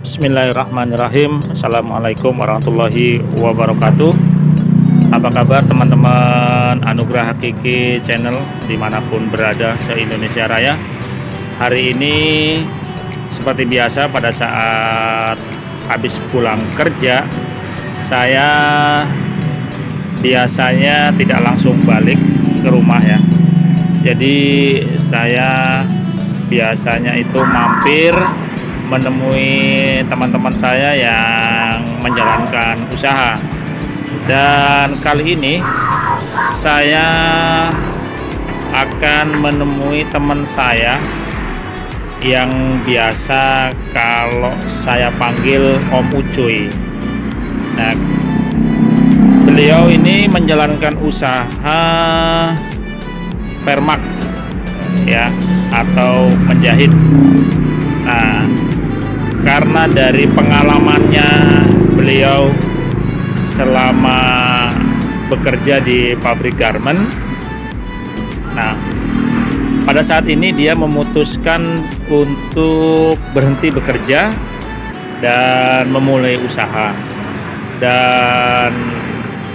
Bismillahirrahmanirrahim. Assalamualaikum warahmatullahi wabarakatuh. Apa kabar teman-teman Anugerah Hakiki Channel dimanapun berada se-Indonesia Raya. Hari ini seperti biasa pada saat habis pulang kerja, saya biasanya tidak langsung balik ke rumah ya. Jadi saya biasanya itu mampir menemui teman-teman saya yang menjalankan usaha. Dan kali ini saya akan menemui teman saya yang biasa kalau saya panggil Om Ucuy. Nah, beliau ini menjalankan usaha permak ya, atau menjahit. Nah, karena dari pengalamannya beliau selama bekerja di pabrik garment, nah pada saat ini dia memutuskan untuk berhenti bekerja dan memulai usaha. Dan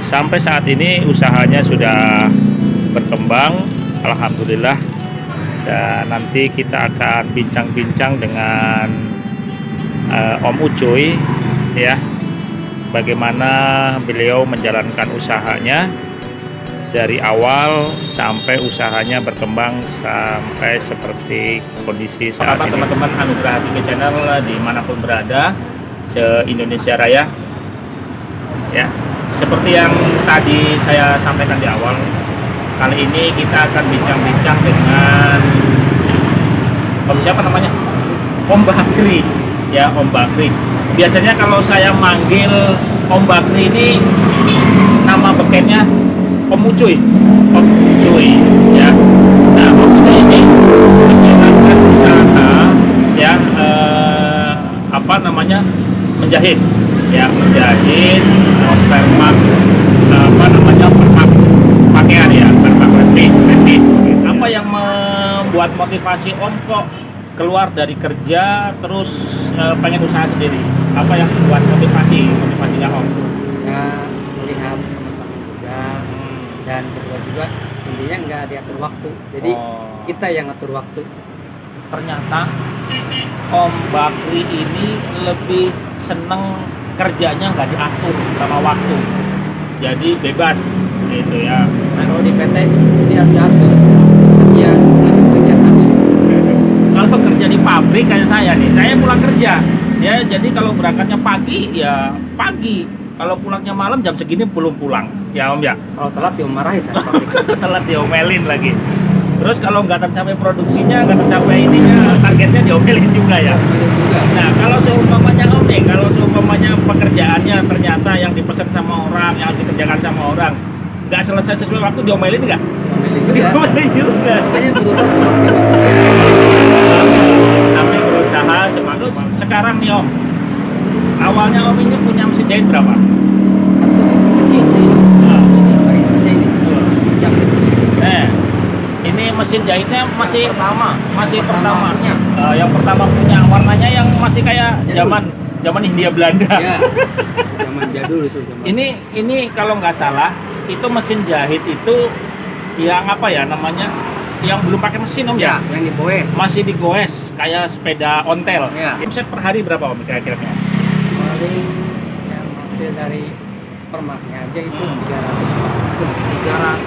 sampai saat ini usahanya sudah berkembang, alhamdulillah. Dan nanti kita akan bincang-bincang dengan Om Ucuy ya, bagaimana beliau menjalankan usahanya dari awal sampai usahanya berkembang sampai seperti kondisi saat ini. Teman-teman Anugerah Hakiki Channel dimanapun berada se-Indonesia Raya ya, seperti yang tadi saya sampaikan di awal, kali ini kita akan bincang-bincang dengan Om siapa namanya? Om Bakri ya, Om Bakri. Biasanya kalau saya manggil Om Bakri ini nama bekennya Om Ucuy. Om Ucuy ya. Nah, Om Ucuy ini menjalankan usaha ya, menjahit ya, menjahit permak permak pakaian ya, permak lepis gitu. Apa yang membuat motivasi Om kok keluar dari kerja terus pengen usaha sendiri? Apa yang membuat motivasinya Om? Ya, melihat teman-teman juga dan berdua juga intinya nggak diatur waktu, jadi kita yang ngatur waktu. Ternyata Om Bakri ini lebih seneng kerjanya nggak diatur sama waktu, jadi bebas gitu ya. Nah, kalau di PT ini harus diatur, ya kerja harus. Kalau kerja di pabrik kayak saya nih, saya pulang kerja ya, jadi kalau berangkatnya pagi ya pagi, kalau pulangnya malam jam segini belum pulang ya Om ya. Kalau telat dimarahin sama pabrik. Telat diomelin lagi. Terus kalau nggak tercapai produksinya, nggak tercapai ininya, targetnya diomelin juga ya. Nah, kalau seumpamanya Om nih, kalau seumpamanya pekerjaannya ternyata yang dipesan sama orang, yang dikerjakan sama orang nggak selesai sesuai waktu, diomelin nggak? Diomelin juga. Makanya berusaha semaksimal. Kami berusaha semaksimal. Terus sekarang nih Om, awalnya Om ini punya mesin jahit berapa? Satu kecil nih. Nah, ini barisannya ini. Jam. Ini mesin jahitnya masih pertama. Punya. Yang pertama punya, warnanya yang masih kayak zaman Hindia Belanda. Ya. Zaman jadul itu zaman. Ini kalau nggak salah itu mesin jahit itu yang apa ya namanya? Yang belum pakai mesin Om ya? Yang digoes. Masih digoes kayak sepeda ontel. Ya. Omset per hari berapa Om kira-kira? Paling yang hasil dari permaknya aja itu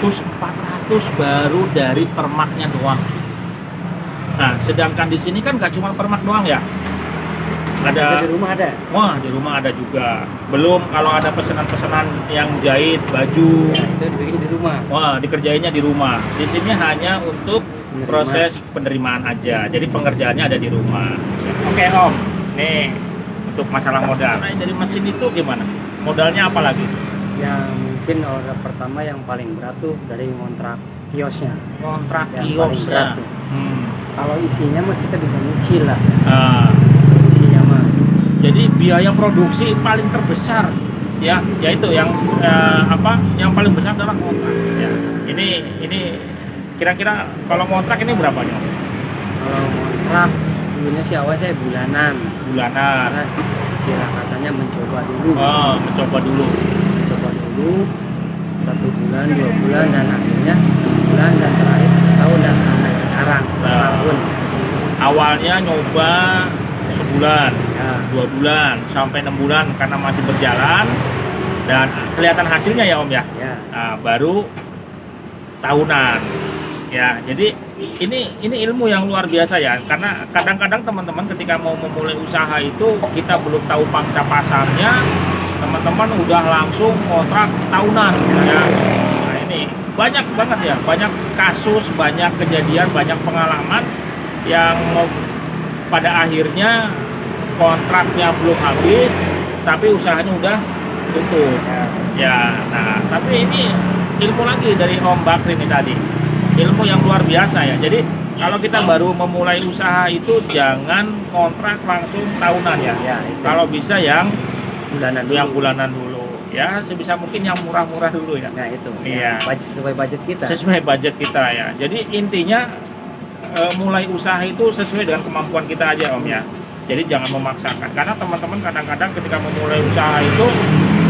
300-400 baru dari permaknya doang. Nah, sedangkan di sini kan nggak cuma permak doang ya. Ada di rumah ada. Wah, di rumah ada juga. Belum kalau ada pesanan-pesanan yang jahit baju. Ya, itu dibikin di rumah. Wah, dikerjainnya di rumah. Di sini hanya untuk Penerimaan. proses penerimaan aja. Jadi pengerjaannya ada di rumah. Oke Om, nih untuk masalah modal. Nah, dari mesin itu gimana? Modalnya apa lagi? Yang mungkin order pertama yang paling berat tuh dari ngontrak kiosnya. Kontrak Yang paling kiosnya. berat tuh. Kalau isinya mah kita bisa nyicil lah. Nah, Isinya mah. jadi biaya produksi paling terbesar ya, yaitu yang yang paling besar adalah kontrak ya. Ini kira-kira kalau kontrak ini berapa nih? Kalau kontrak dulunya sih awal saya bulanan, Bulanan. karena istilah katanya mencoba dulu. Oh, mencoba dulu. Mencoba dulu 1 bulan, 2 bulan, dan akhirnya 6 bulan, dan terakhir 1 tahun, dan sampai sekarang Nah. tahun. Awalnya nyoba sebulan, Ya, 2 bulan, sampai 6 bulan karena masih berjalan dan kelihatan hasilnya ya Om ya. ya, Nah, baru tahunan. Ya, jadi ini ilmu yang luar biasa ya. Karena kadang-kadang teman-teman ketika mau memulai usaha itu kita belum tahu pangsa pasarnya, teman-teman udah langsung kontrak tahunan ya. Nah, ini banyak banget ya, banyak kasus, banyak kejadian, banyak pengalaman yang pada akhirnya kontraknya belum habis tapi usahanya udah tutup. ya. Ya, nah tapi ini ilmu lagi dari Om Bakri ini tadi, ilmu yang luar biasa ya. Jadi kalau kita baru memulai usaha itu jangan kontrak langsung tahunan ya. Ya, itu. Kalau bisa yang Bulanan yang dulu. bulanan dulu ya, sebisa mungkin yang murah-murah dulu ya. Nah itu, Iya. ya, sesuai budget kita. Sesuai budget kita ya. Jadi intinya mulai usaha itu sesuai dengan kemampuan kita aja Om ya. Jadi jangan memaksakan, karena teman-teman kadang-kadang ketika memulai usaha itu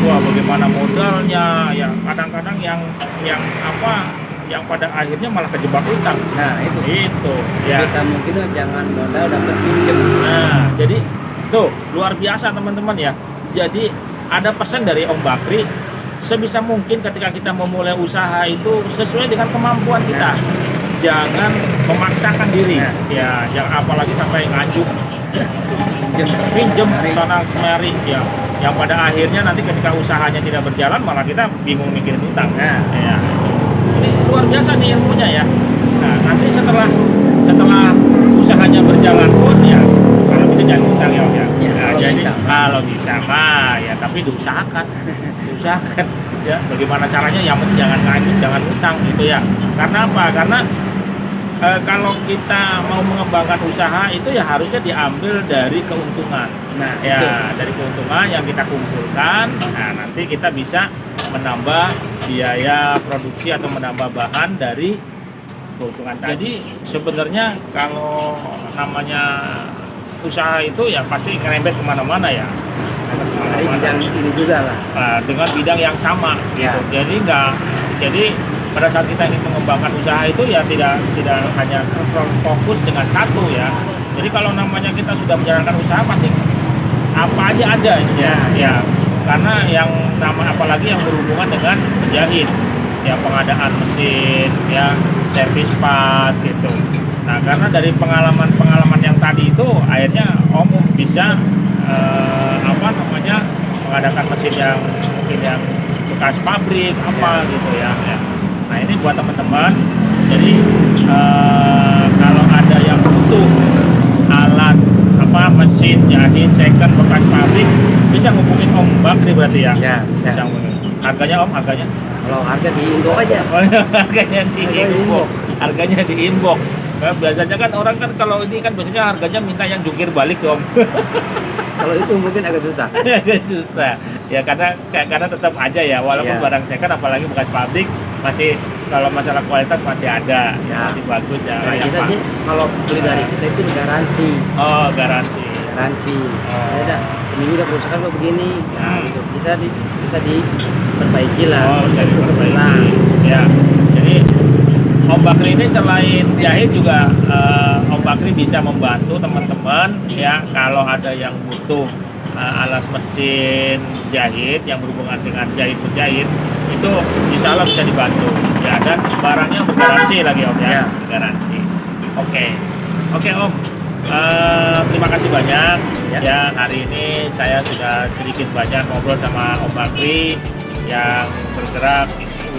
wah bagaimana modalnya ya, kadang-kadang yang pada akhirnya malah kejebak utang. Nah itu Ya. bisa mungkin jangan modal dapat pinjem. Nah, jadi tuh luar biasa teman-teman ya. Jadi ada pesan dari Om Bakri, sebisa mungkin ketika kita memulai usaha itu sesuai dengan kemampuan kita. Jangan memaksakan diri. Nah. Ya, jangan apalagi sampai ngajuk pinjem Mari. sana semari ya. Yang pada akhirnya nanti ketika usahanya tidak berjalan malah kita bingung mikirin utang. Nah. Ya. Ini luar biasa nih ilmunya ya. Nah, nanti setelah usahanya berjalan pun ya kalau bisa jangan utang ya Om ya. Ya, Nah, kalau jadi bisa. kalau bisa mah ya tapi diusahakan. Diusahakan ya bagaimana caranya, yang penting jangan ngajuk, jangan utang gitu ya. Karena apa? Karena kalau kita mau mengembangkan usaha itu ya harusnya diambil dari keuntungan. Nah Ya, itu. dari keuntungan yang kita kumpulkan, nah nanti kita bisa menambah biaya produksi atau menambah bahan dari keuntungan tadi. Jadi sebenarnya kalau namanya usaha itu ya pasti ngerembet kemana-mana ya. Ngerembet Dari kemana-mana. bidang ini juga lah. Nah, dengan bidang yang sama gitu. Ya. Jadi pada saat kita ingin mengembangkan usaha itu ya tidak hanya fokus dengan satu ya. Jadi kalau namanya kita sudah menjalankan usaha pasti apa aja ada ya. Karena yang apalagi yang berhubungan dengan penjahit, ya pengadaan mesin, ya servis part gitu. Nah, karena dari pengalaman yang tadi itu akhirnya Om bisa mengadakan mesin yang mungkin yang bekas pabrik gitu ya. Nah, ini buat teman-teman. Jadi kalau ada yang butuh alat mesin jahit second bekas pabrik bisa hubungin Om Bakri berarti ya. Ya bisa. Bisa hubungin. Harganya Om, harganya? Kalau harga di Indo aja. Harganya di inbox. Harganya di inbox. Nah, biasanya kan orang kan kalau ini kan biasanya harganya minta yang jungkir balik Om. Kalau itu mungkin agak susah. Agak susah. Ya karena tetap aja ya walaupun Ya. barang second apalagi bekas pabrik masih kalau masalah kualitas masih ada, Ya. masih bagus ya. Nah, layak kita pakai. sih kalau beli dari kita itu garansi. Oh, garansi. Garansi. Oh. Ya udah, ini udah kerusakan kok begini. Nah, Hmm. itu kita diperbaiki lah. Oh, jadi Nah, perbaiki. Ya. Jadi Om Bakri ini selain jahit juga Om Bakri bisa membantu teman-teman ya kalau ada yang butuh alat mesin jahit yang berhubungan dengan jahit menjahit itu insya Allah bisa dibantu ya, dan barangnya bergaransi lagi Om ya, Ya. garansi. Oke Om. Terima kasih banyak ya. Hari ini saya sudah sedikit banyak ngobrol sama Om Bakri yang bergerak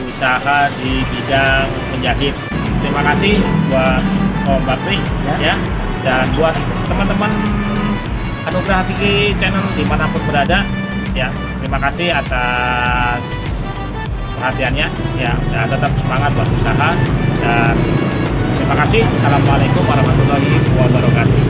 usaha di bidang menjahit. Terima kasih buat Om Bakri ya. Dan buat teman-teman Anugerah Fikri Channel dimanapun berada ya, terima kasih atas perhatiannya ya, dan tetap semangat buat usaha dan terima kasih. Assalamualaikum warahmatullahi wabarakatuh.